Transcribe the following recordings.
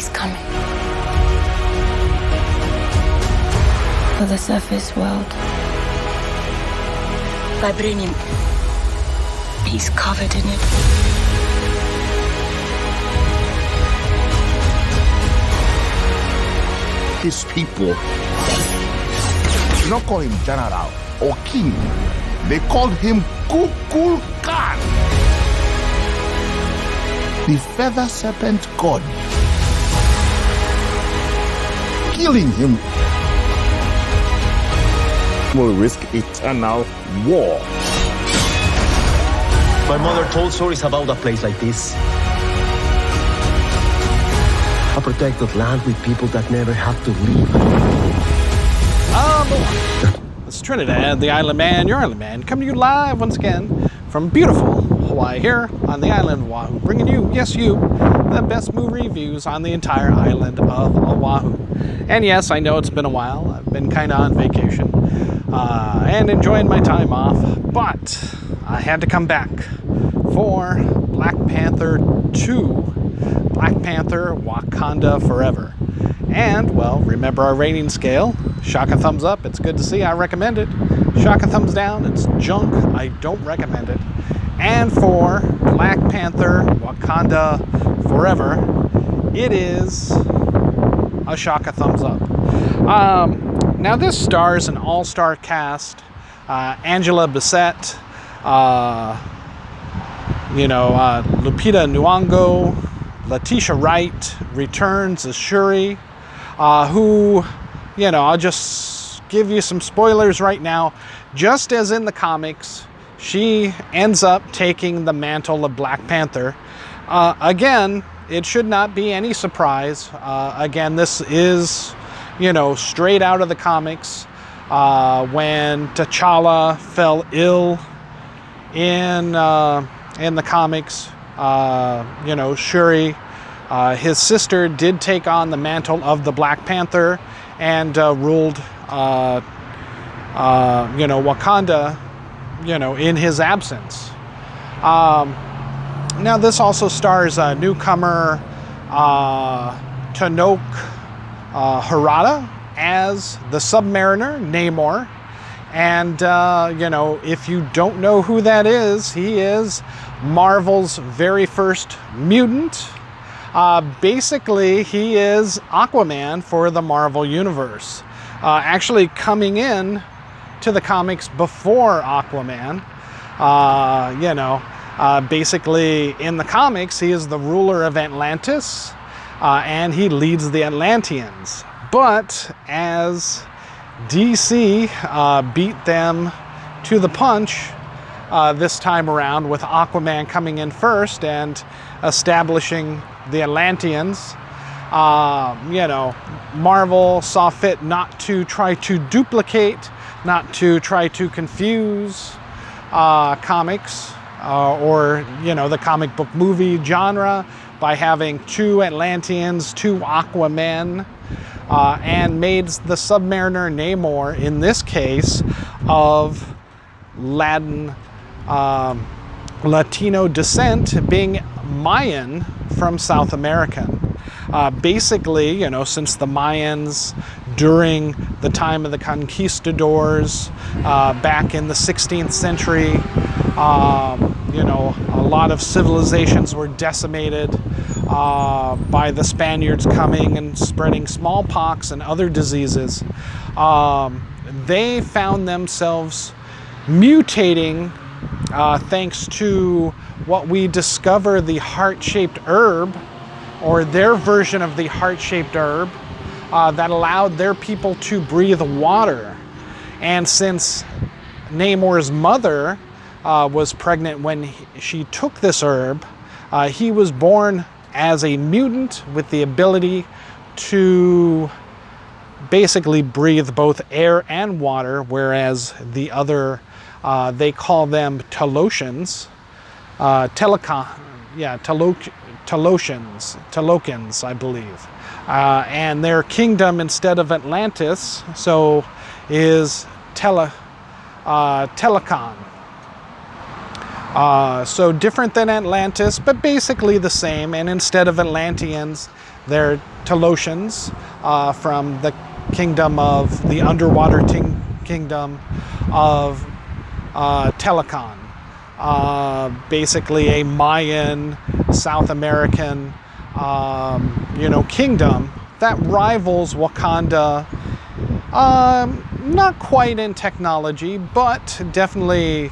He's coming. For the surface world. Vibranium. He's covered in it. His people did not call him general or king. They called him Kukul Khan, the feather serpent god. Killing him will risk eternal war. My mother told stories about a place like this. A protected land with people that never have to leave. It's Trinidad the Island Man, your Island Man, coming to you live once again from beautiful Hawaii here on the island of Oahu, bringing you, yes you, the best movie reviews on the entire island of Oahu. And yes, I know it's been a while. I've been kind of on vacation and enjoying my time off, but I had to come back for Black Panther 2. Black Panther, Wakanda Forever. And, well, remember our rating scale. Shock a thumbs up, it's good to see, I recommend it. Shock a thumbs down, it's junk, I don't recommend it. And for Black Panther, Wakanda Forever, it is a shock a thumbs up. Now this stars an all-star cast. Angela Bassett, Lupita Nyong'o, Letitia Wright returns as Shuri, who, I'll just give you some spoilers right now. Just as in the comics, she ends up taking the mantle of Black Panther. Again, it should not be any surprise. Again, this is, straight out of the comics. When T'Challa fell ill in the comics, Shuri, his sister, did take on the mantle of the Black Panther and ruled, Wakanda, in his absence. Now this also stars newcomer Tanoke Harada as the Submariner, Namor. And, if you don't know who that is, he is Marvel's very first mutant. Basically, he is Aquaman for the Marvel Universe. Actually coming in to the comics before Aquaman. Basically in the comics, he is the ruler of Atlantis, and he leads the Atlanteans. But as DC beat them to the punch this time around, with Aquaman coming in first and establishing the Atlanteans, Marvel saw fit not to try to duplicate, not to try to confuse comics or the comic book movie genre by having two Atlanteans, two Aquamen, and made the Submariner Namor, in this case, of Latino descent, being Mayan from South America. Basically, since the Mayans, during the time of the conquistadors, back in the 16th century, a lot of civilizations were decimated by the Spaniards coming and spreading smallpox and other diseases. They found themselves mutating thanks to what we discover the heart-shaped herb, or their version of the heart-shaped herb, that allowed their people to breathe water. And since Namor's mother was pregnant when she took this herb, he was born as a mutant with the ability to basically breathe both air and water, whereas the other, they call them Telocians, Telocans, I believe. And their kingdom, instead of Atlantis, so is Telocan. So different than Atlantis, but basically the same. And instead of Atlanteans, they're Telocians from the kingdom of the underwater kingdom of Telocan. Basically a Mayan, South American, kingdom that rivals Wakanda. Not quite in technology, but definitely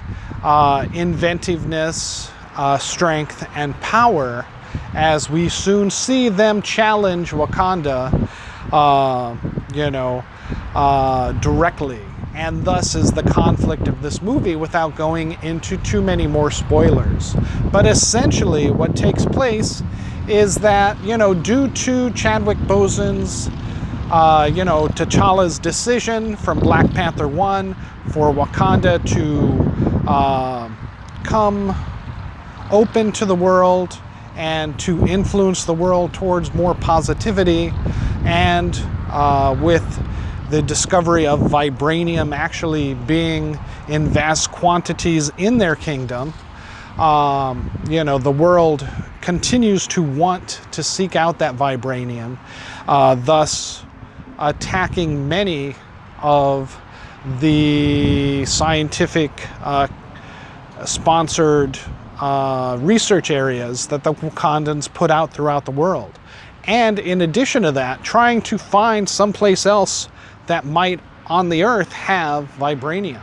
inventiveness, strength, and power, as we soon see them challenge Wakanda, directly. And thus is the conflict of this movie, without going into too many more spoilers. But essentially what takes place is that, due to Chadwick Boseman's, T'Challa's decision from Black Panther 1 for Wakanda to come open to the world and to influence the world towards more positivity, and with the discovery of vibranium actually being in vast quantities in their kingdom, the world continues to want to seek out that vibranium, thus attacking many of the scientific sponsored research areas that the Wakandans put out throughout the world. And in addition to that, trying to find someplace else that might on the earth have vibranium,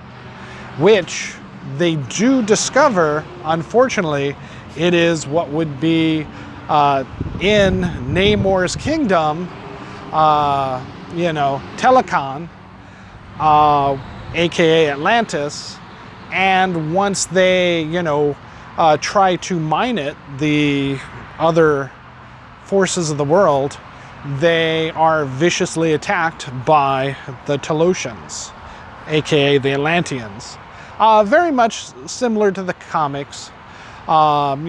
which they do discover. Unfortunately, it is what would be in Namor's kingdom, Telocan, aka Atlantis. And once they, try to mine it, the other forces of the world, they are viciously attacked by the Telocians, aka the Atlanteans. Very much similar to the comics. The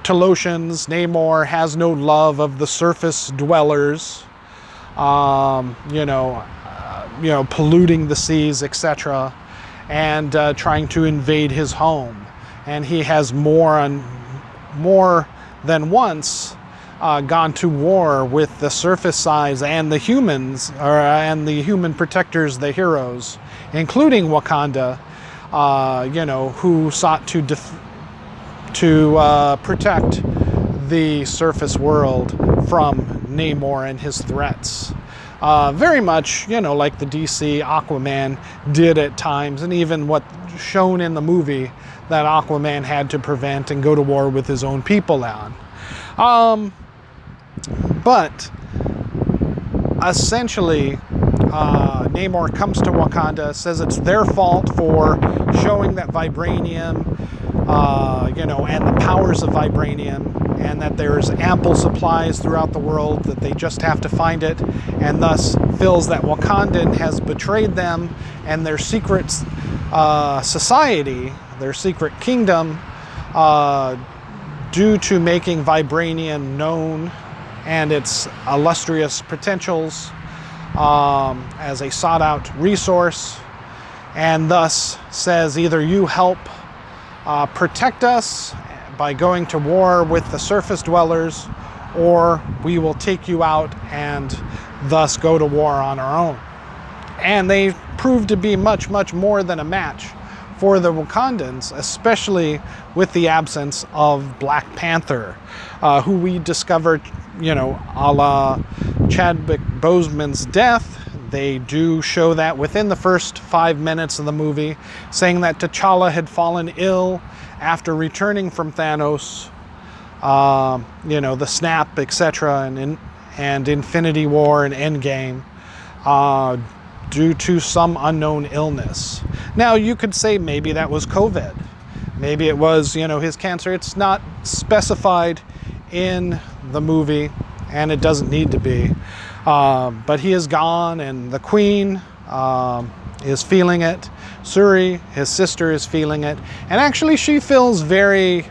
Telocians, Namor has no love of the surface dwellers, polluting the seas, etc., and trying to invade his home. And he has more than once gone to war with the surface sides and the humans, and the human protectors, the heroes, including Wakanda, who sought to protect the surface world from Namor and his threats. Very much, like the DC Aquaman did at times, and even what shown in the movie that Aquaman had to prevent and go to war with his own people on. But essentially, Namor comes to Wakanda, says it's their fault for showing that vibranium, and the powers of vibranium, and that there's ample supplies throughout the world, that they just have to find it, and thus feels that Wakandan has betrayed them and their secret society, their secret kingdom, due to making vibranium known and its illustrious potentials as a sought-out resource, and thus says either you help protect us by going to war with the surface dwellers, or we will take you out and thus go to war on our own. And they proved to be much, much more than a match for the Wakandans, especially with the absence of Black Panther, who we discovered, a la Chadwick Boseman's death. They do show that within the first 5 minutes of the movie, saying that T'Challa had fallen ill after returning from Thanos, the snap, etc., and Infinity War and Endgame, due to some unknown illness. Now, you could say maybe that was COVID. Maybe it was, his cancer. It's not specified in the movie, and it doesn't need to be. But he is gone, and the Queen is feeling it. Suri, his sister, is feeling it. And actually, she feels very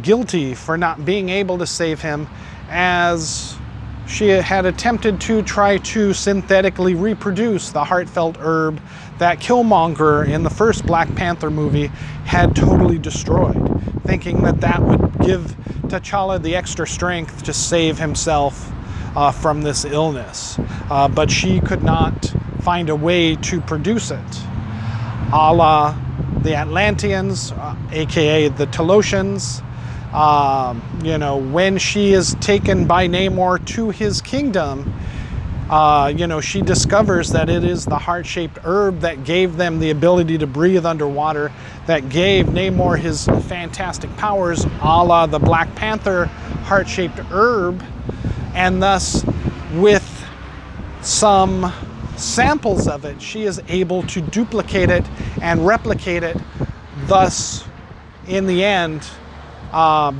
guilty for not being able to save him, as she had attempted to try to synthetically reproduce the heartfelt herb that Killmonger in the first Black Panther movie had totally destroyed, thinking that that would give T'Challa the extra strength to save himself from this illness. But she could not find a way to produce it. A la the Atlanteans, aka the Telotians, you know, when she is taken by Namor to his kingdom, you know, she discovers that it is the heart-shaped herb that gave them the ability to breathe underwater, that gave Namor his fantastic powers, a la the Black Panther heart-shaped herb, and thus with some samples of it, she is able to duplicate it and replicate it, thus, in the end,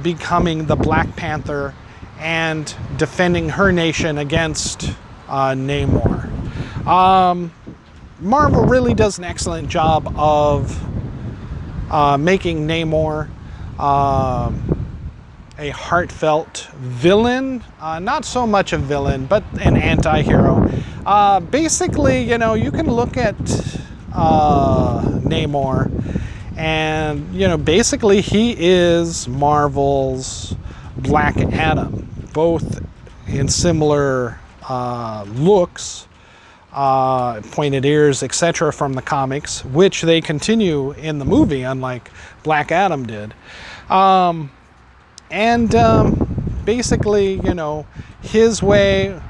becoming the Black Panther and defending her nation against Namor. Marvel really does an excellent job of making Namor a heartfelt villain, not so much a villain, but an anti-hero. Basically, you know, you can look at Namor and, you know, basically he is Marvel's Black Adam, both in similar looks, pointed ears, etc. from the comics, which they continue in the movie, unlike Black Adam did. Basically, you know, his way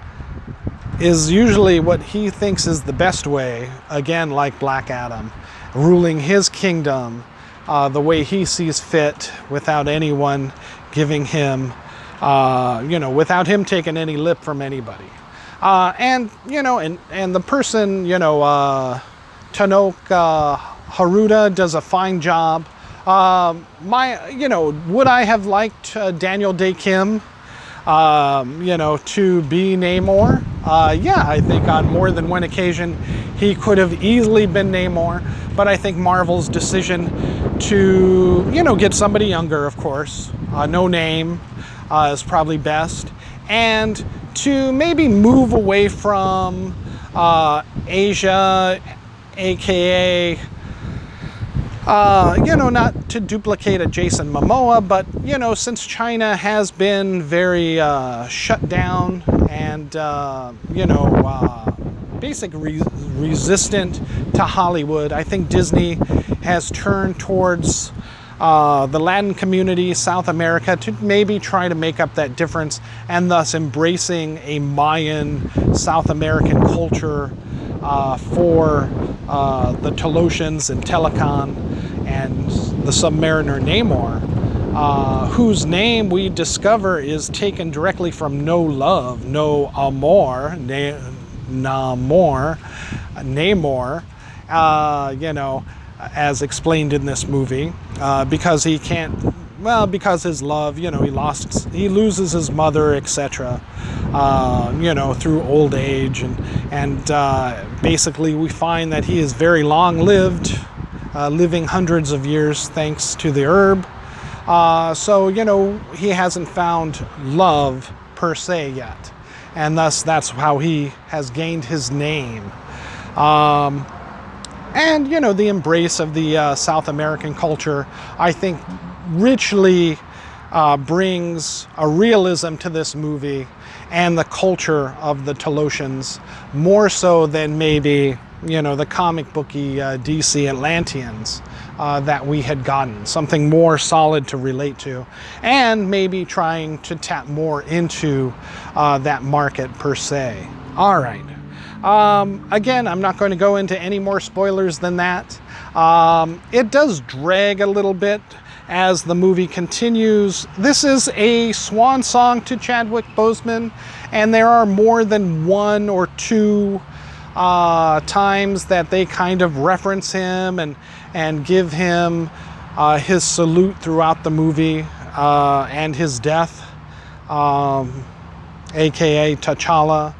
is usually what he thinks is the best way, again, like Black Adam, ruling his kingdom the way he sees fit, without anyone giving him, you know, without him taking any lip from anybody. And, you know, and the person, you know, Tanoka Haruda does a fine job. You know, would I have liked Daniel Day Kim, you know, to be Namor? Yeah, I think on more than one occasion he could have easily been Namor, but I think Marvel's decision to, you know, get somebody younger, of course, no name, is probably best, and to maybe move away from Asia, aka you know, not to duplicate a Jason Momoa, but, you know, since China has been very shut down and, you know, basically resistant to Hollywood, I think Disney has turned towards the Latin community, South America, to maybe try to make up that difference, and thus embracing a Mayan South American culture for the Telocians and Telocan and the Submariner Namor, whose name we discover is taken directly from no love, no amor, Namor, you know, as explained in this movie, because he can't, well, because his love, you know, he loses his mother, etc., you know, through old age, and basically we find that he is very long-lived, living hundreds of years thanks to the herb. So, you know, he hasn't found love per se yet, and thus that's how he has gained his name. And, you know, the embrace of the South American culture, I think, richly brings a realism to this movie and the culture of the Telocians, more so than maybe, you know, the comic booky DC Atlanteans that we had gotten. Something more solid to relate to, and maybe trying to tap more into that market per se. All right. Again, I'm not going to go into any more spoilers than that. It does drag a little bit as the movie continues. This is a swan song to Chadwick Boseman, and there are more than one or two times that they kind of reference him and give him his salute throughout the movie, and his death, aka T'Challa.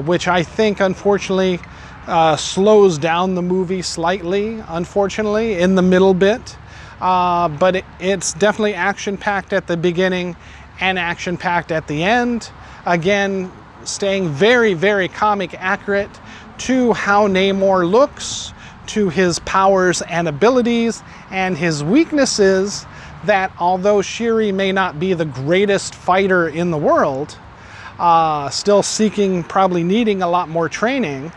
Which I think, unfortunately, slows down the movie slightly, unfortunately, in the middle bit. But it's definitely action-packed at the beginning, and action-packed at the end. Again, staying very, very comic accurate to how Namor looks, to his powers and abilities, and his weaknesses, that although Shuri may not be the greatest fighter in the world, still seeking, probably needing a lot more training,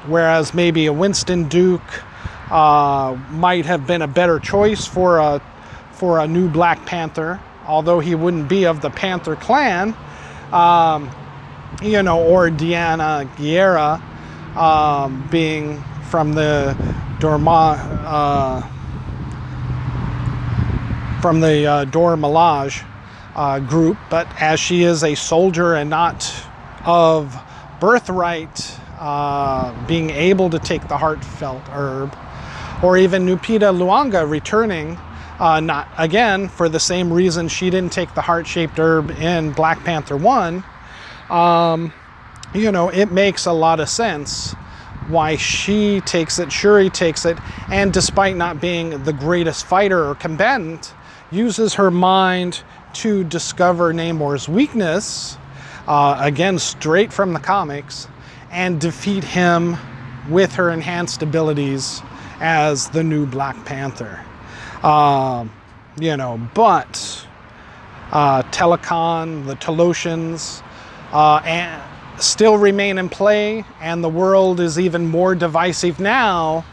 whereas maybe a Winston Duke might have been a better choice for a new Black Panther, although he wouldn't be of the Panther clan, you know, or Diana Guerra being from the Dor Milaje group, but as she is a soldier and not of birthright, being able to take the heartfelt herb, or even Lupita Luanga returning, not again for the same reason she didn't take the heart-shaped herb in Black Panther 1. You know, it makes a lot of sense why she takes it, Shuri takes it, and despite not being the greatest fighter or combatant, uses her mind to discover Namor's weakness, again straight from the comics, and defeat him with her enhanced abilities as the new Black Panther. You know, but Telocan, the Telocians, and still remain in play, and the world is even more divisive now,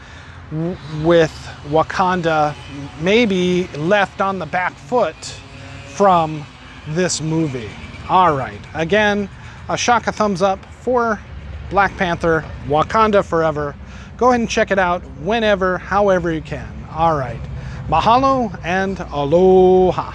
with Wakanda maybe left on the back foot from this movie. All right, again, a shaka thumbs up for Black Panther, Wakanda Forever. Go ahead and check it out whenever, however you can. All right, mahalo and aloha.